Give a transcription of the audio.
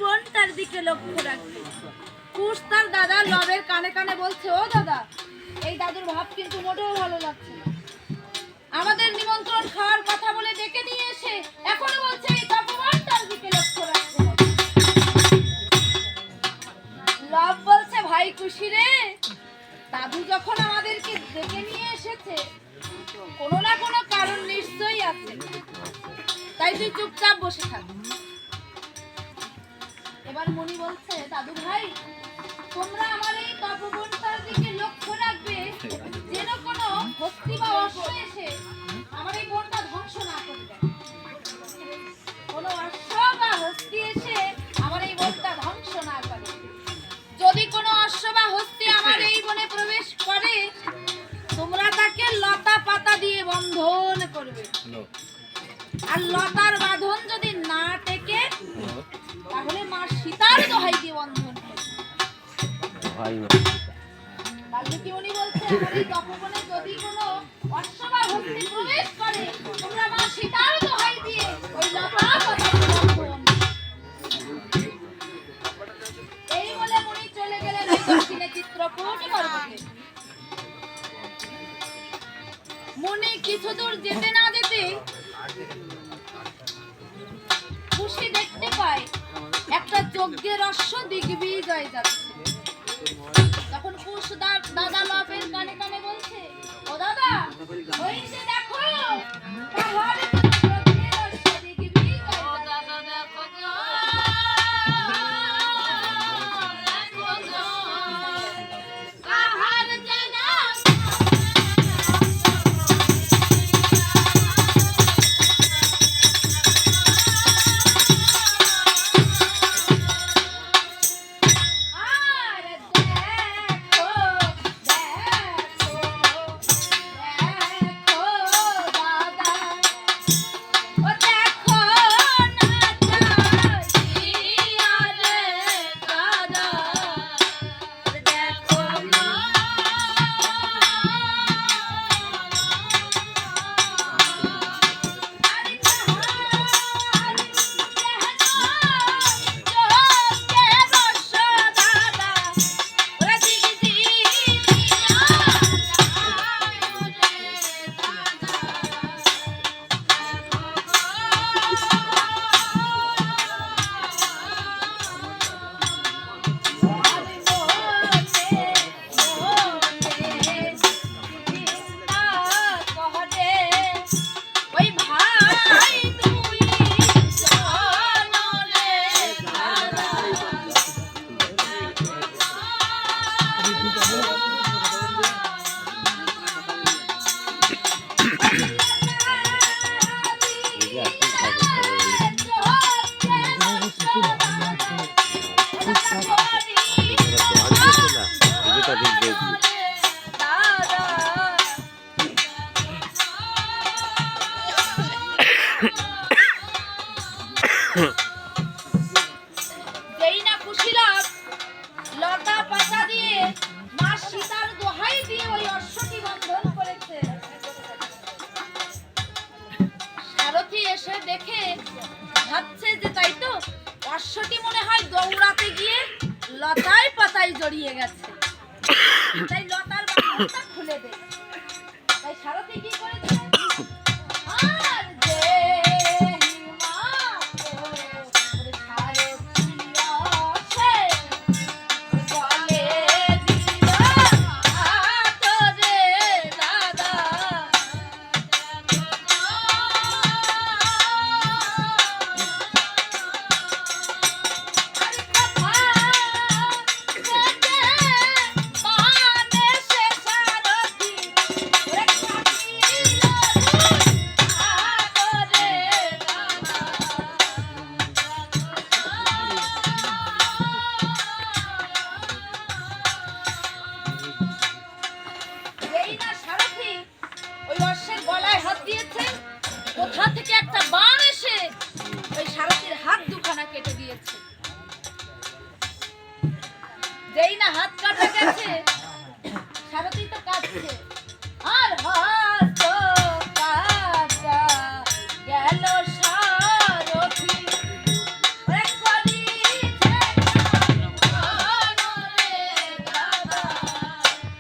বোনটার দিকে লক্ষ্য রাখবে। কুশ তার দাদা লবের কানে কানে বলছে, ও দাদা, এই দাদুর ভাব কিন্তু মোটেও ভালো লাগছে না। আমাদের নিমন্ত্রণ খাওয়ার কথা বলে ডেকে নিয়ে এসে এখনো বলছে এই তপু বোনটার দিকে লক্ষ্য রাখবে। লব বলছে, ভাই খুশি রে, দাদু যখন আমাদেরকে ডেকে নিয়ে এসেছে কোনো না কোনো কারণ নিশ্চয়ই আছে, তাই তুই চুপচাপ বসে থাক। এবার মনি বলছে, দাদু ভাই, তোমরা আমার এই তপবনটার দিকে লক্ষ্য রাখবে, যেন কোনো হস্তি বা অশ্ব এসে আমার এই বনটা ধ্বংস না করে দেয়। কোনো অশ্ব বা হস্তি এসে আমার এই বনটা ধ্বংস না করে। যদি কোনো অশ্ব বা হস্তি আমার এই বনে প্রবেশ করে, তোমরা তাকে লতা পাতা দিয়ে বন্ধন করবে। আর লতার বাঁধন যদি না টেকে, তাহলে মা সীতার দোহাই দিয়ে বন্ধন করবে। বাল্মীকি মুনি বলছে, আমার এই তপবনে যদি কোনো অশ্ব বা হস্তি প্রবেশ করে, তোমরা মা সীতার দোহাই দিয়ে ওই লতা পাতা দিয়ে বন্ধন। এই বলে মুনি চলে গেলেন ওই দক্ষিণে চিত্রকূট পর্বতে। মুনি কিছু দূর যেতে না যেতে খুশি দেখতে পায় একটা যজ্ঞের অশ্ব দিগ্বিজয় যাচ্ছে। তখন কুশ দাদা লবের কানে কানে বলছে, ও দাদা, ওই যে দেখো পাহাড়ে যজ্ঞের অশ্ব দিগ্বিজয় যাচ্ছে। যেই না কুশীলব লতা পাতা দিয়ে মা সীতার দোহাই দিয়ে ওই অশ্বটি বন্ধন করেছে, সারথি এসে দেখে ভাবছে যে তাই তো, অশ্বটি মনে হয় দৌড়াতে গিয়ে লতায় পাতায় জড়িয়ে গেছে, তাই